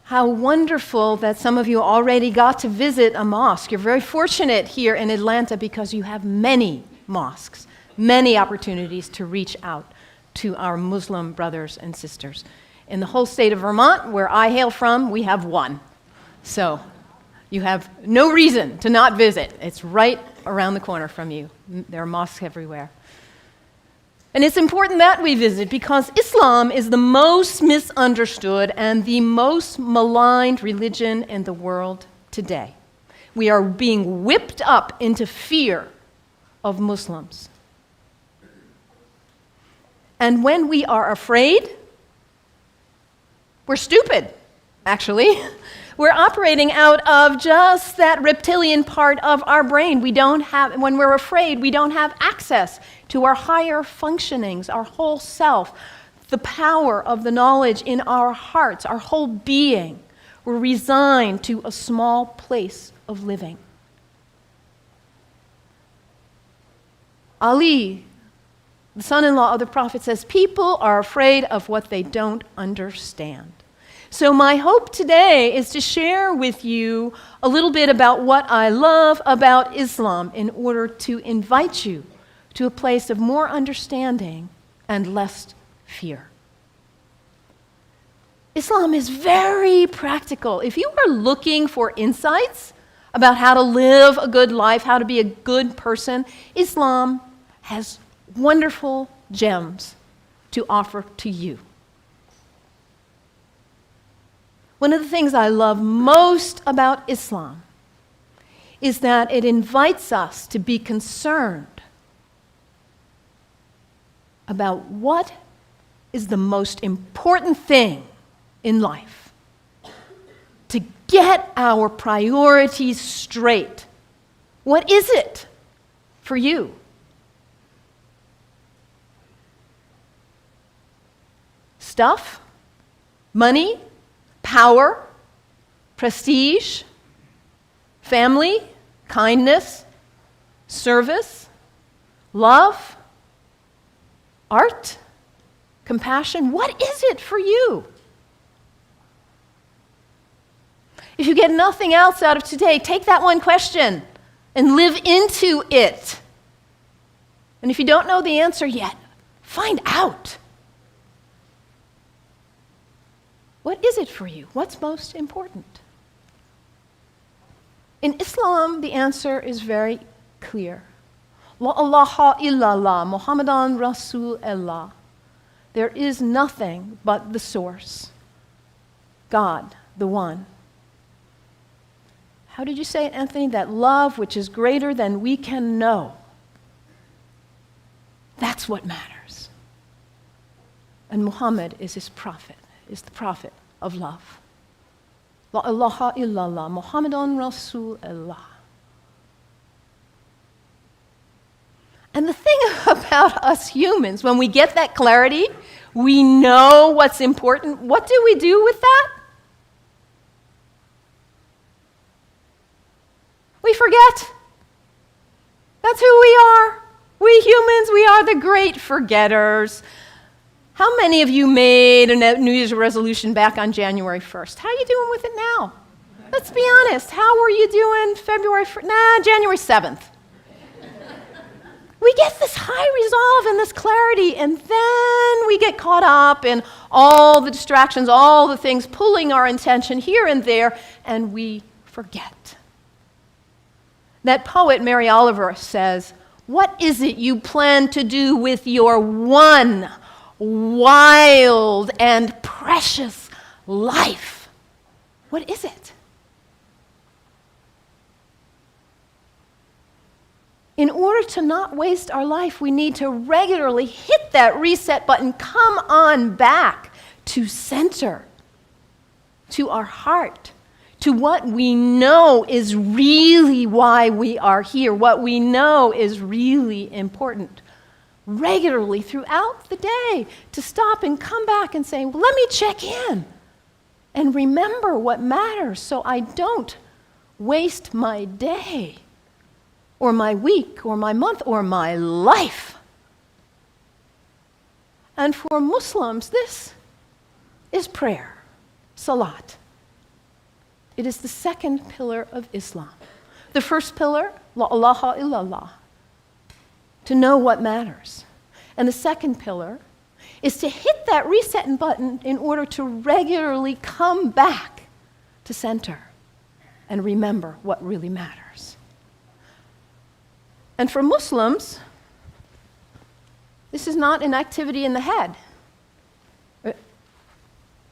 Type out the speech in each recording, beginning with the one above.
How wonderful that some of you already got to visit a mosque. You're very fortunate here in Atlanta because you have many mosques, many opportunities to reach out to our Muslim brothers and sisters. In the whole state of Vermont, where I hail from, we have one. So you have no reason to not visit. It's right around the corner from you. There are mosques everywhere. And it's important that we visit because Islam is the most misunderstood and the most maligned religion in the world today. We are being whipped up into fear of Muslims. And when we are afraid, we're stupid, actually. We're operating out of just that reptilian part of our brain. When we're afraid, we don't have access to our higher functionings, our whole self, the power of the knowledge in our hearts, our whole being. We're resigned to a small place of living. Ali, the son-in-law of the Prophet, says, people are afraid of what they don't understand. So my hope today is to share with you a little bit about what I love about Islam in order to invite you to a place of more understanding and less fear. Islam is very practical. If you are looking for insights about how to live a good life, how to be a good person, Islam has wonderful gems to offer to you. One of the things I love most about Islam is that it invites us to be concerned about what is the most important thing in life. To get our priorities straight. What is it for you? Stuff? Money? Power, prestige, family, kindness, service, love, art, compassion. What is it for you? If you get nothing else out of today, take that one question and live into it. And if you don't know the answer yet, find out. What is it for you? What's most important? In Islam, the answer is very clear. La ilaha illallah, Muhammadan Rasulullah. There is nothing but the source. God, the one. How did you say it, Anthony? That love which is greater than we can know. That's what matters. And Muhammad is his prophet. Is the prophet of love. La ilaha illallah, Muhammadan Rasulullah. And the thing about us humans, when we get that clarity, we know what's important. What do we do with that? We forget. That's who we are. We humans, we are the great forgetters. How many of you made a New Year's resolution back on January 1st? How are you doing with it now? Let's be honest. How were you doing January 7th? We get this high resolve and this clarity, and then we get caught up in all the distractions, all the things pulling our attention here and there, and we forget. That poet, Mary Oliver, says, what is it you plan to do with your one wild and precious life? What is it? In order to not waste our life, we need to regularly hit that reset button, come on back to center, to our heart, to what we know is really why we are here, what we know is really important. Regularly throughout the day, to stop and come back and say, well, let me check in and remember what matters so I don't waste my day or my week or my month or my life. And for Muslims, this is prayer, salat, It is the second pillar of Islam. The first pillar, la ilaha illallah, to know what matters. And the second pillar is to hit that reset button in order to regularly come back to center and remember what really matters. And for Muslims, this is not an activity in the head.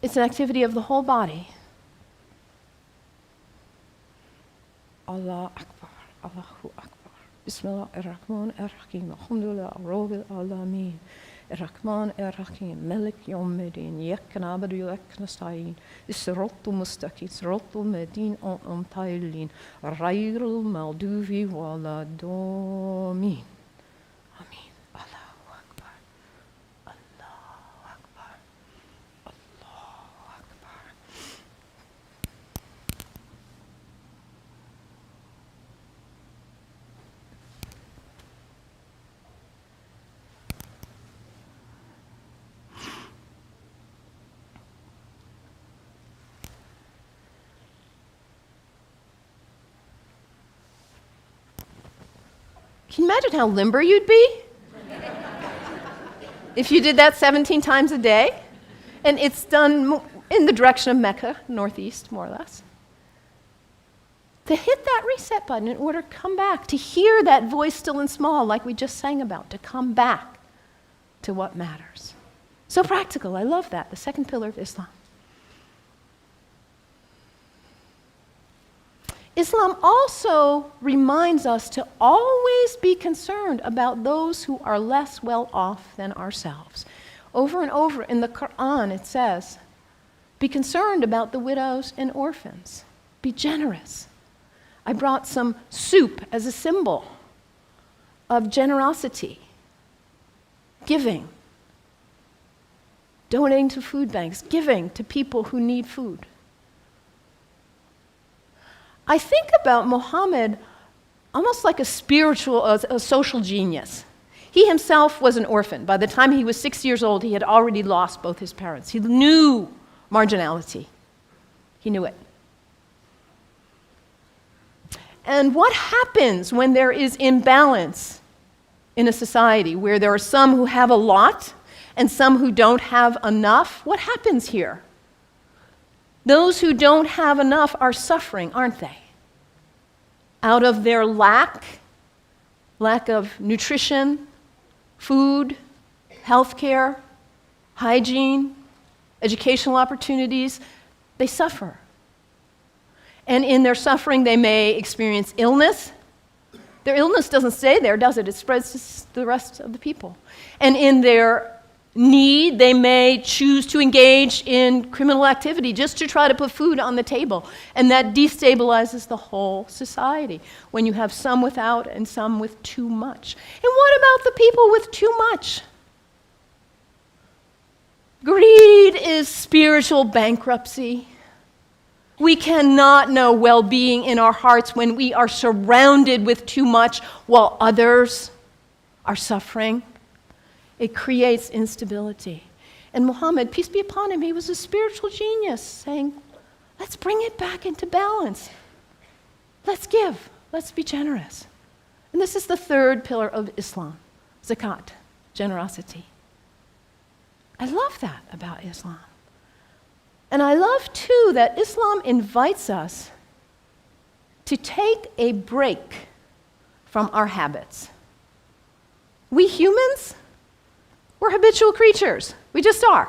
It's an activity of the whole body. Allah Akbar, Allahu Akbar. Bismillah ar-Rahman ar-Rahim. Alhamdulillah, Rabbil Alameen. الرحمن الرحيم ملك يوم الدين إياك نعبد وإياك نستعين الصراط المستقيم صراط الذين أنعمت عليهم غير المغضوب ولا الضالين آمين. الله أكبر الله أكبر الله أكبر. Can you imagine how limber you'd be if you did that 17 times a day? And it's done in the direction of Mecca, northeast, more or less. To hit that reset button in order to come back, to hear that voice still and small like we just sang about, to come back to what matters. So practical, I love that, the second pillar of Islam. Islam also reminds us to always be concerned about those who are less well off than ourselves. Over and over in the Quran it says, be concerned about the widows and orphans. Be generous. I brought some soup as a symbol of generosity, giving, donating to food banks, giving to people who need food. I think about Muhammad almost like a spiritual, a social genius. He himself was an orphan. By the time he was 6 years old, he had already lost both his parents. He knew marginality. He knew it. And what happens when there is imbalance in a society where there are some who have a lot and some who don't have enough? What happens here? Those who don't have enough are suffering, aren't they? Out of their lack of nutrition, food, healthcare, hygiene, educational opportunities, they suffer. And in their suffering, they may experience illness. Their illness doesn't stay there, does it? It spreads to the rest of the people. And in their need, they may choose to engage in criminal activity just to try to put food on the table. And that destabilizes the whole society when you have some without and some with too much. And what about the people with too much? Greed is spiritual bankruptcy. We cannot know well-being in our hearts when we are surrounded with too much while others are suffering. It creates instability. And Muhammad, peace be upon him, he was a spiritual genius, saying, let's bring it back into balance. Let's give. Let's be generous. And this is the third pillar of Islam, zakat, generosity. I love that about Islam. And I love, too, that Islam invites us to take a break from our habits. We humans, we're habitual creatures. We just are.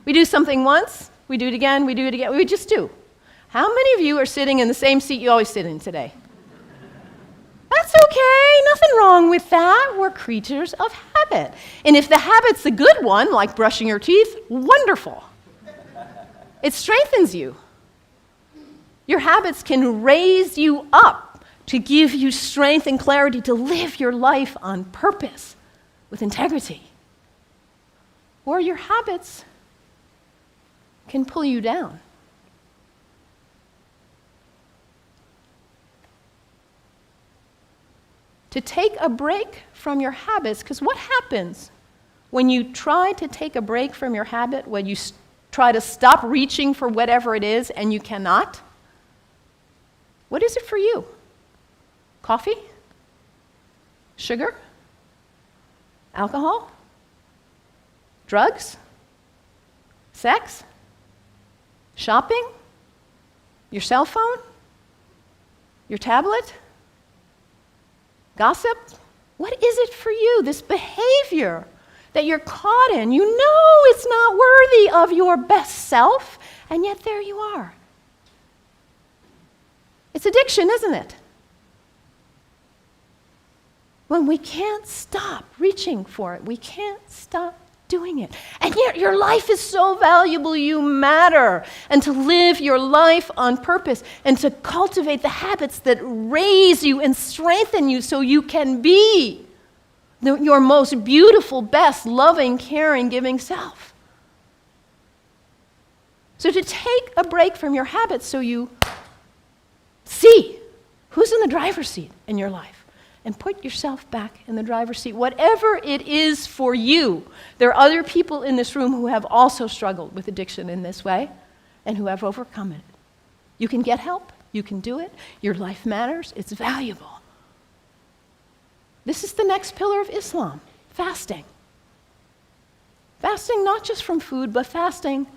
We do something once, we do it again, we just do. How many of you are sitting in the same seat you always sit in today? That's okay, nothing wrong with that. We're creatures of habit. And if the habit's a good one, like brushing your teeth, wonderful. It strengthens you. Your habits can raise you up to give you strength and clarity to live your life on purpose with integrity. Or your habits can pull you down. To take a break from your habits, because what happens when you try to take a break from your habit, when you try to stop reaching for whatever it is and you cannot? What is it for you? Coffee? Sugar? Alcohol? Drugs? Sex? Shopping? Your cell phone? Your tablet? Gossip? What is it for you, this behavior that you're caught in? You know it's not worthy of your best self, and yet there you are. It's addiction, isn't it? When we can't stop reaching for it, we can't stop doing it. And yet your life is so valuable, you matter. And to live your life on purpose and to cultivate the habits that raise you and strengthen you so you can be your most beautiful, best, loving, caring, giving self. So to take a break from your habits so you see who's in the driver's seat in your life. And put yourself back in the driver's seat, whatever it is for you. There are other people in this room who have also struggled with addiction in this way and who have overcome it. You can get help. You can do it. Your life matters. It's valuable. This is the next pillar of Islam, fasting. Fasting not just from food, but fasting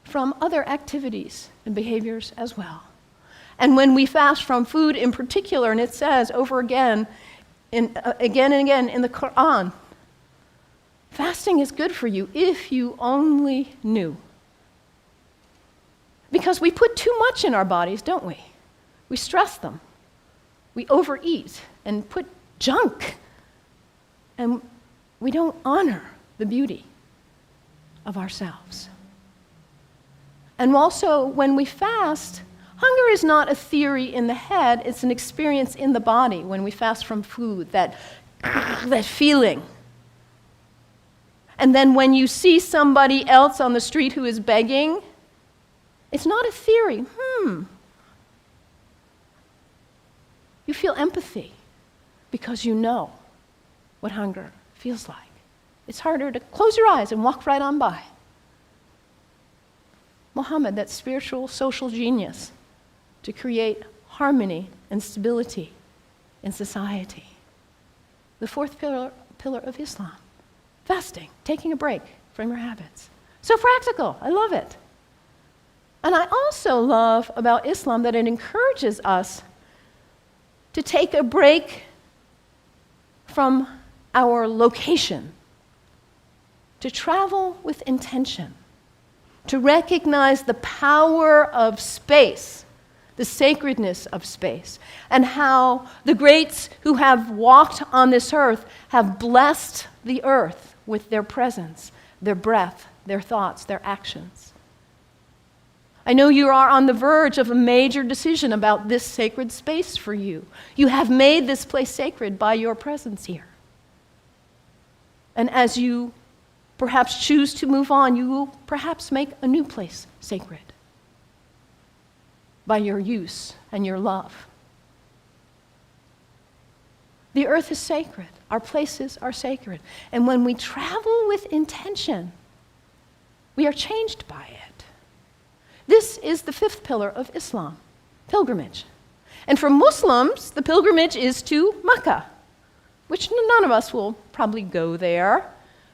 from other activities and behaviors as well. And when we fast from food in particular, and it says over again and again in the Quran, fasting is good for you if you only knew. Because we put too much in our bodies, don't we? We stress them. We overeat and put junk. And we don't honor the beauty of ourselves. And also, when we fast, hunger is not a theory in the head, it's an experience in the body when we fast from food, that feeling. And then when you see somebody else on the street who is begging, it's not a theory. You feel empathy because you know what hunger feels like. It's harder to close your eyes and walk right on by. Muhammad, that spiritual social genius, to create harmony and stability in society. The fourth pillar of Islam, fasting, taking a break from your habits. So practical, I love it. And I also love about Islam that it encourages us to take a break from our location, to travel with intention, to recognize the power of space, the sacredness of space, and how the greats who have walked on this earth have blessed the earth with their presence, their breath, their thoughts, their actions. I know you are on the verge of a major decision about this sacred space for you. You have made this place sacred by your presence here. And as you perhaps choose to move on, you will perhaps make a new place sacred by your use and your love. The earth is sacred. Our places are sacred. And when we travel with intention, we are changed by it. This is the fifth pillar of Islam, pilgrimage. And for Muslims, the pilgrimage is to Mecca, which none of us will probably go there.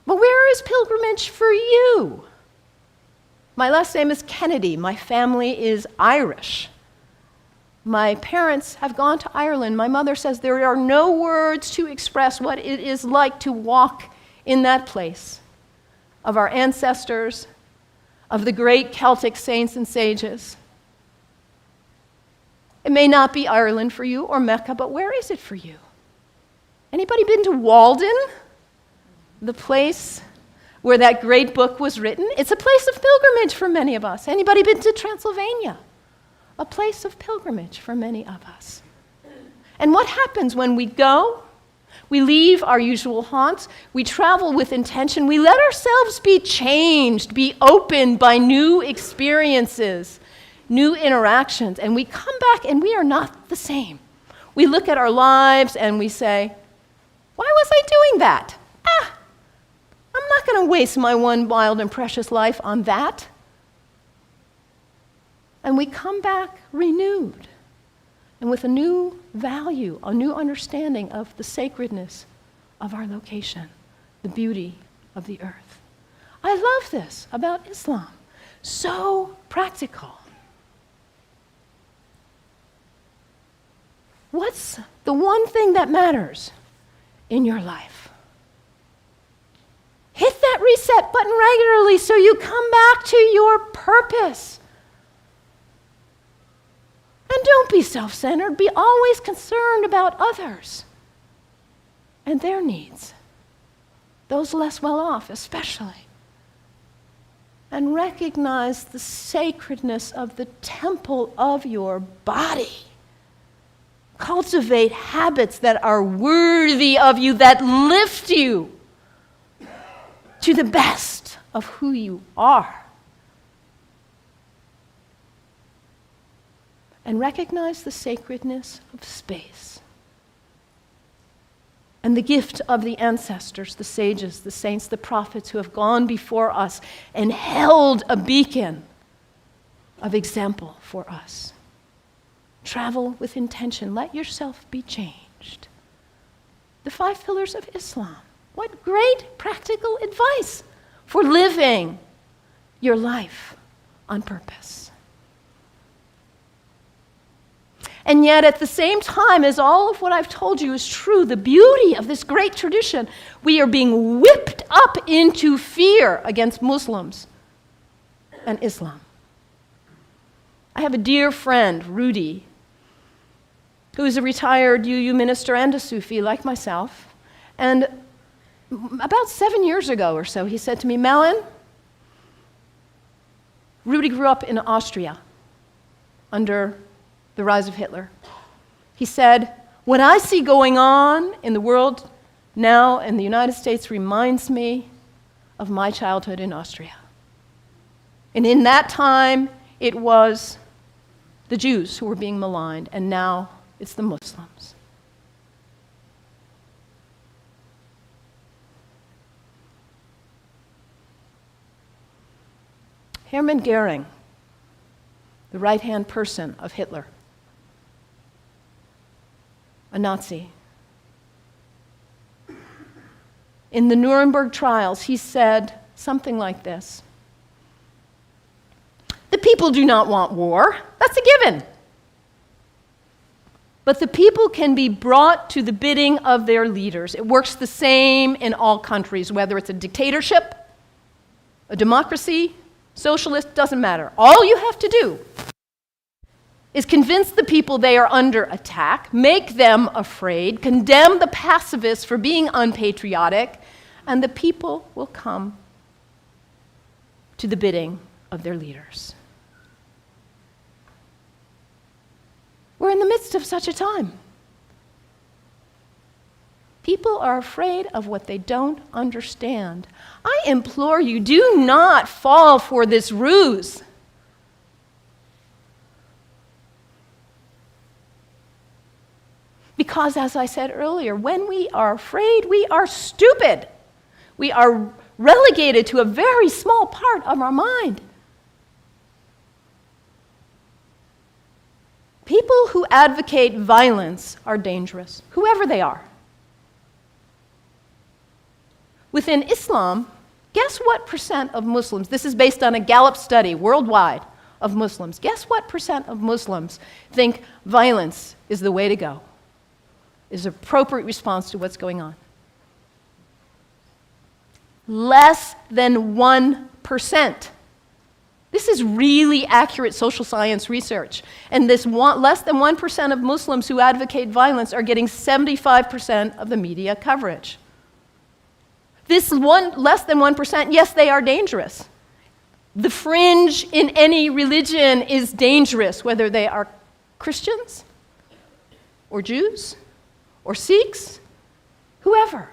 But where is pilgrimage for you? My last name is Kennedy. My family is Irish. My parents have gone to Ireland. My mother says there are no words to express what it is like to walk in that place of our ancestors, of the great Celtic saints and sages. It may not be Ireland for you or Mecca, but where is it for you? Anybody been to Walden? The place where that great book was written? It's a place of pilgrimage for many of us. Anybody been to Transylvania? A place of pilgrimage for many of us. And what happens when we go? We leave our usual haunts. We travel with intention. We let ourselves be changed, be opened by new experiences, new interactions. And we come back and we are not the same. We look at our lives and we say, why was I doing that? I'm not going to waste my one wild and precious life on that. And we come back renewed, and with a new value, a new understanding of the sacredness of our location, the beauty of the earth. I love this about Islam. So practical. What's the one thing that matters in your life? Hit that reset button regularly so you come back to your purpose. And don't be self-centered. Be always concerned about others and their needs, those less well off especially. And recognize the sacredness of the temple of your body. Cultivate habits that are worthy of you, that lift you to the best of who you are. And recognize the sacredness of space and the gift of the ancestors, the sages, the saints, the prophets who have gone before us and held a beacon of example for us. Travel with intention. Let yourself be changed. The 5 pillars of Islam. What great practical advice for living your life on purpose. And yet, at the same time as all of what I've told you is true, the beauty of this great tradition, we are being whipped up into fear against Muslims and Islam. I have a dear friend, Rudy, who is a retired UU minister and a Sufi like myself. And about 7 years ago or so, he said to me, Malin, Rudy grew up in Austria under the rise of Hitler. He said, what I see going on in the world now in the United States reminds me of my childhood in Austria. And in that time, it was the Jews who were being maligned, and now it's the Muslims. Hermann Goering, the right-hand person of Hitler, a Nazi. In the Nuremberg trials, he said something like this: the people do not want war, that's a given. But the people can be brought to the bidding of their leaders. It works the same in all countries, whether it's a dictatorship, a democracy, socialist, doesn't matter. All you have to do is convince the people they are under attack, make them afraid, condemn the pacifists for being unpatriotic, and the people will come to the bidding of their leaders. We're in the midst of such a time. People are afraid of what they don't understand. I implore you, do not fall for this ruse. Because, as I said earlier, when we are afraid, we are stupid. We are relegated to a very small part of our mind. People who advocate violence are dangerous, whoever they are. Within Islam, guess what percent of Muslims, this is based on a Gallup study worldwide of Muslims, guess what percent of Muslims think violence is the way to go, is an appropriate response to what's going on? Less than 1%. This is really accurate social science research. And this less than 1% of Muslims who advocate violence are getting 75% of the media coverage. This less than 1%, yes, they are dangerous. The fringe in any religion is dangerous, whether they are Christians or Jews or Sikhs, whoever.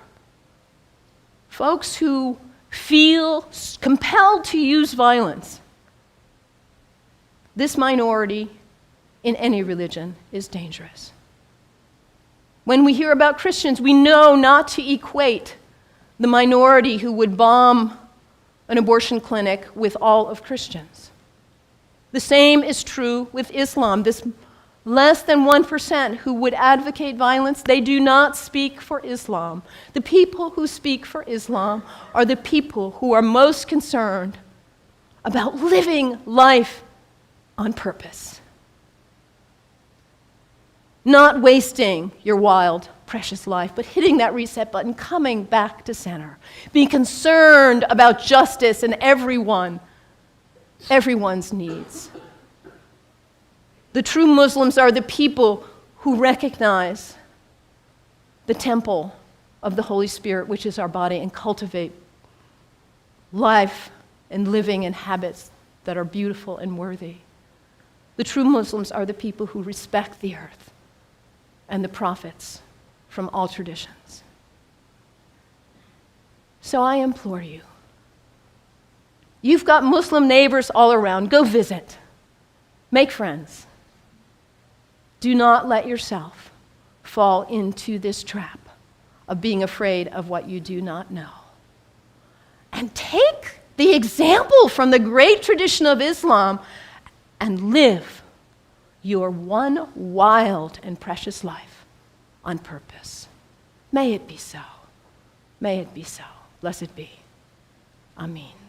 Folks who feel compelled to use violence. This minority in any religion is dangerous. When we hear about Christians, we know not to equate the minority who would bomb an abortion clinic with all of Christians. The same is true with Islam. This less than 1% who would advocate violence, they do not speak for Islam. The people who speak for Islam are the people who are most concerned about living life on purpose. Not wasting your wild, precious life, but hitting that reset button, coming back to center, being concerned about justice and everyone's needs. The true Muslims are the people who recognize the temple of the Holy Spirit, which is our body, and cultivate life and living and habits that are beautiful and worthy. The true Muslims are the people who respect the earth and the prophets from all traditions. So I implore you, you've got Muslim neighbors all around, go visit, make friends. Do not let yourself fall into this trap of being afraid of what you do not know. And take the example from the great tradition of Islam and live your one wild and precious life on purpose. May it be so. May it be so. Blessed be. Amen.